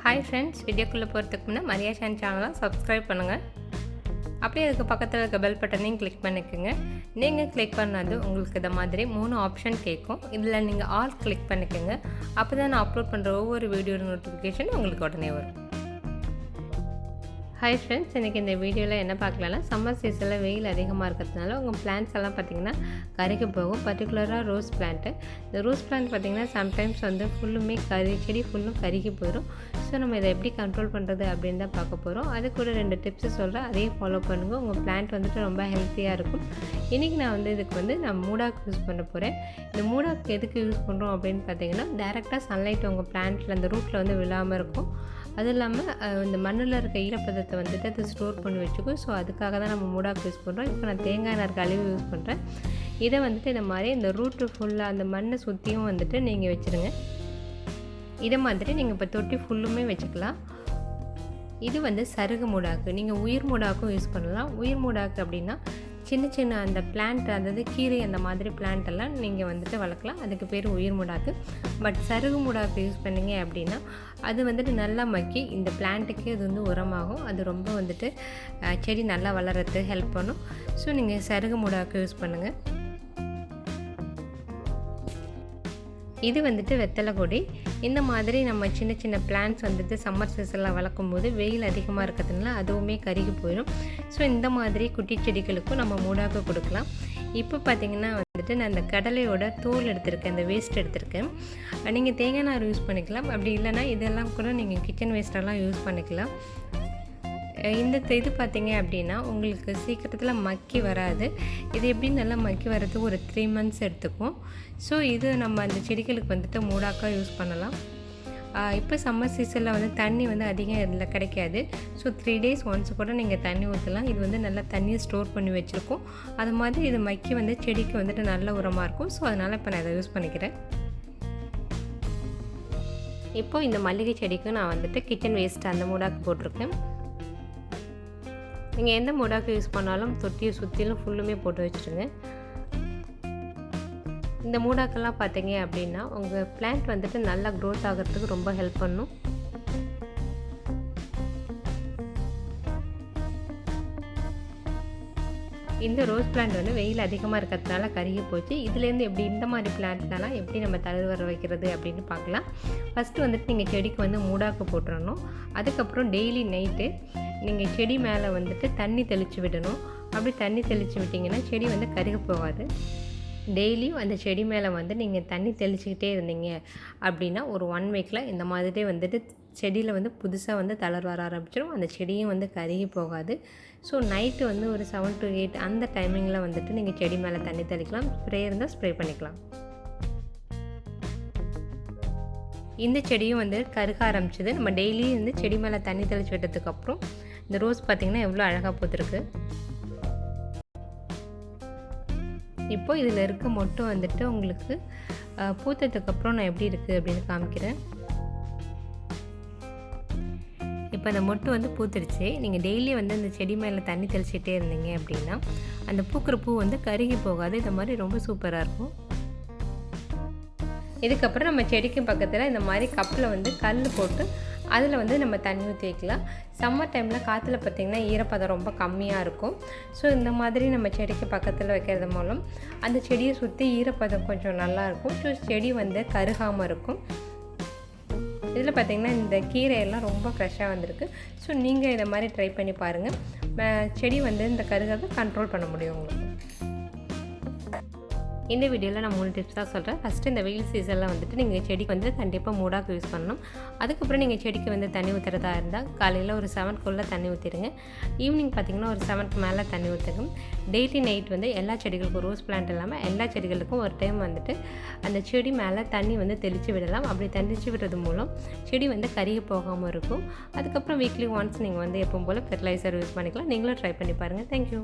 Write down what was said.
Hi friends, வீடியோக்குள்ளே போகிறதுக்கு முன்னே மரியா சேனலை சப்ஸ்கிரைப் பண்ணுங்கள். அப்படியே அதுக்கு பக்கத்தில் இருக்க பெல் பட்டனையும் கிளிக் பண்ணிக்கோங்க. நீங்கள் கிளிக் பண்ணது உங்களுக்கு இந்த மாதிரி 3 ஆப்ஷன் கேட்கும். இதில் நீங்கள் ஆல் கிளிக் பண்ணிக்கோங்க. அப்போ தான் நான் அப்லோட் பண்ணுற ஒவ்வொரு வீடியோ நோட்டிஃபிகேஷன் உங்களுக்கு உடனே வரும். ஹாய் ஃப்ரெண்ட்ஸ், இன்றைக்கி இந்த வீடியோவில் என்ன பார்க்கலாம்னா, சம்மர் சீசனில் வெயில் அதிகமாக இருக்கிறதுனால உங்கள் பிளான்ட்ஸ் எல்லாம் பார்த்திங்கன்னா கருகி போகும். பர்டிகுலராக ரோஸ் பிளான்ட்டு. இந்த ரோஸ் பிளான்ட் பார்த்திங்கன்னா சம்டைம்ஸ் ஃபுல்லுமே செடி ஃபுல்லும் கருகி போயிடும். ஸோ நம்ம இதை எப்படி கண்ட்ரோல் பண்ணுறது அப்படின்னு தான் பார்க்க போகிறோம். அது கூட 2 டிப்ஸு சொல்கிறேன், அதையும் ஃபாலோ பண்ணுங்கள். உங்கள் பிளான்ட் ரொம்ப ஹெல்த்தியாக இருக்கும். இன்றைக்கி நான் இதுக்கு நான் மூடாக்கு யூஸ் பண்ண போகிறேன். இந்த மூடாக்கு எதுக்கு யூஸ் பண்ணுறோம் அப்படின்னு பார்த்திங்கன்னா, டேரெக்டாக சன்லைட் உங்கள் பிளான்ட்டில் அந்த ரூட்டில் விழாமல் இருக்கும். அது இல்லாமல் இந்த மண்ணில் இருக்க ஈரப்பதத்தை அது ஸ்டோர் பண்ணி வச்சுக்கும். ஸோ அதுக்காக தான் நம்ம மூடாக்கு யூஸ் பண்ணுறோம். இப்போ நான் தேங்காய் நார் கழுவி யூஸ் பண்ணுறேன். இதை இந்த மாதிரி இந்த ரூட்டு ஃபுல்லாக அந்த மண்ணை சுற்றியும் நீங்கள் வச்சுருங்க. இதை மாதிரி நீங்கள் இப்போ தொட்டி ஃபுல்லுமே வச்சுக்கலாம். இது சருகு மூடாக்கு. நீங்கள் உயிர் மூடாக்கும் யூஸ் பண்ணலாம். உயிர் மூடாக்கு அப்படின்னா சின்ன அந்த பிளான்ட், அதாவது கீரை அந்த மாதிரி பிளான்ட் எல்லாம் நீங்கள் வளர்க்கலாம். அதுக்கு பேர் உயிர் மூடாக்கு. பட் சருகு மூடாக்கு யூஸ் பண்ணிங்க அப்படின்னா அது நல்லா மக்கி இந்த பிளான்ட்டுக்கே அது உரமாகும். அது ரொம்ப செடி நல்லா வளர்கிறதுக்கு ஹெல்ப் பண்ணும். ஸோ நீங்கள் சருகு மூடாக்கு யூஸ் பண்ணுங்கள். இது வெத்தலை கொடி. இந்த மாதிரி நம்ம சின்ன பிளான்ட்ஸ் சம்மர் சீசனில் வளர்க்கும் போது வெயில் அதிகமாக இருக்கிறதுனால அதுவுமே கருகி போயிடும். ஸோ இந்த மாதிரி குட்டி செடிகளுக்கும் நம்ம மூடாக்கு கொடுக்கலாம். இப்போ பார்த்திங்கன்னா நான் இந்த கடலையோட தோல் எடுத்திருக்கேன், இந்த வேஸ்ட் எடுத்திருக்கேன். நீங்கள் தேங்காய் நார் யூஸ் பண்ணிக்கலாம். அப்படி இல்லைனா இதெல்லாம் கூட நீங்கள் கிச்சன் வேஸ்ட்டெல்லாம் யூஸ் பண்ணிக்கலாம். இந்த இது பார்த்திங்க அப்படின்னா உங்களுக்கு சீக்கிரத்தில் மக்கி வராது. இது எப்படி நல்லா மக்கி வர்றதுக்கு ஒரு 3 months எடுத்துக்கும். ஸோ இது நம்ம அந்த செடிகளுக்கு மூடாக்காக யூஸ் பண்ணலாம். இப்போ சம்மர் சீசனில் தண்ணி அதிகம் இதில் கிடைக்காது. ஸோ 3 days once கூட நீங்கள் தண்ணி ஊற்றலாம். இது நல்லா தண்ணியை ஸ்டோர் பண்ணி வச்சுருக்கோம். அது மாதிரி இது மக்கி செடிக்கு நல்ல உரமாக இருக்கும். ஸோ அதனால் இப்போ நான் இதை யூஸ் பண்ணிக்கிறேன். இப்போ இந்த மல்லிகை செடிக்கும் நான் கிச்சன் வேஸ்ட் அந்த மூடாக்கு போட்டிருக்கேன். நீங்கள் எந்த மூடாக்கு யூஸ் பண்ணாலும் தொட்டியை சுற்றிலும் ஃபுல்லுமே போட்டு வச்சுருங்க. இந்த மூடாக்கெல்லாம் பார்த்தீங்க அப்படின்னா உங்கள் பிளான்ட் நல்லா க்ரோத் ஆகிறதுக்கு ரொம்ப ஹெல்ப் பண்ணும். இந்த ரோஸ் பிளான்ட் வெயில் அதிகமாக இருக்கிறதுனால கருகி போச்சு. இதுலேருந்து எப்படி இந்த மாதிரி பிளான்ட்லாம் எப்படி நம்ம தழுவு வர வைக்கிறது அப்படின்னு பார்க்கலாம். ஃபஸ்ட்டு நீங்கள் செடிக்கு மூடாக்கு போட்டுறணும். அதுக்கப்புறம் டெய்லி நைட்டு நீங்கள் செடி மேலே தண்ணி தெளித்து விடணும். அப்படி தண்ணி தெளித்து விட்டிங்கன்னா செடி கருக போகாது. டெய்லியும் அந்த செடி மேலே நீங்கள் தண்ணி தெளிச்சிக்கிட்டே இருந்தீங்க அப்படின்னா ஒரு 1 weekல் இந்த மாதிரி செடியில் புதுசாக தளர் வர ஆரம்பிச்சிடும். அந்த செடியும் கருகி போகாது. ஸோ நைட்டு ஒரு 7 to 8 அந்த டைமிங்கில் நீங்கள் செடி மேலே தண்ணி தெளிக்கலாம். ஸ்ப்ரே இருந்தால் ஸ்ப்ரே பண்ணிக்கலாம். இந்த செடியும் கருக ஆரம்பிச்சது. நம்ம டெய்லி செடி மேலே தண்ணி தெளித்து விட்டதுக்கப்புறம் இந்த ரோஸ் பார்த்திங்கன்னா எவ்வளோ அழகாக பூத்துருக்கு. இப்போ இதில் இருக்க மொட்டு உங்களுக்கு பூத்ததுக்கப்புறம் நான் எப்படி இருக்குது அப்படின்னு காமிக்கிறேன். இப்போ அந்த மொட்டு பூத்துருச்சு. நீங்கள் டெய்லி அந்த செடி மேலே தண்ணி தெளிச்சிட்டே இருந்தீங்க அப்படின்னா அந்த பூக்கிற பூ கருகி போகாது. இந்த மாதிரி ரொம்ப சூப்பராக இருக்கும். இதுக்கப்புறம் நம்ம செடிக்கு பக்கத்தில் இந்த மாதிரி கப்பில் கல் போட்டு அதில் நம்ம தண்ணி ஊற்றி வைக்கலாம். சம்மர் டைமில் காற்றுல பார்த்திங்கன்னா ஈரப்பதம் ரொம்ப கம்மியாக இருக்கும். ஸோ இந்த மாதிரி நம்ம செடிக்கு பக்கத்தில் வைக்கிறது மூலம் அந்த செடியை சுற்றி ஈரப்பதம் கொஞ்சம் நல்லாயிருக்கும். ஸோ செடி கருகாமல் இருக்கும். இதில் பார்த்திங்கன்னா இந்த கீரையெல்லாம் ரொம்ப ஃப்ரெஷ்ஷாக வந்திருக்கு. ஸோ நீங்கள் இதை மாதிரி ட்ரை பண்ணி பாருங்கள். செடி இந்த கருகாக கண்ட்ரோல் பண்ண முடியும் உங்களுக்கு. இந்த வீடியோவில் நான் 3 டிப்ஸ் தான் சொல்கிறேன். ஃபஸ்ட்டு இந்த வெயில் சீசனில் நீங்கள் செடிக்கு கண்டிப்பாக மூடாக்கு யூஸ் பண்ணணும். அதுக்கப்புறம் நீங்கள் செடிக்கு தண்ணி ஊற்றுறதா இருந்தால் காலையில் ஒரு 7க்குள்ளே தண்ணி ஊற்றிடுங்க. ஈவினிங் பார்த்திங்கன்னா ஒரு 7க்கு மேலே தண்ணி ஊற்றுங்க. டெய்லி நைட் எல்லா செடிகளுக்கும், ரோஸ் பிளான்ட் இல்லாமல் எல்லா செடிகளுக்கும் ஒரு டைம் அந்த செடி மேலே தண்ணி தெளித்து விடலாம். அப்படி தெளித்து விடுறது மூலம் செடி கருகி போகாமல் இருக்கும். அதுக்கப்புறம் வீக்லி ஒன்ஸ் நீங்கள் எப்பவும் போல் ஃபெர்டிலைசர் யூஸ் பண்ணிக்கலாம். நீங்களும் ட்ரை பண்ணி பாருங்கள். தேங்க்யூ.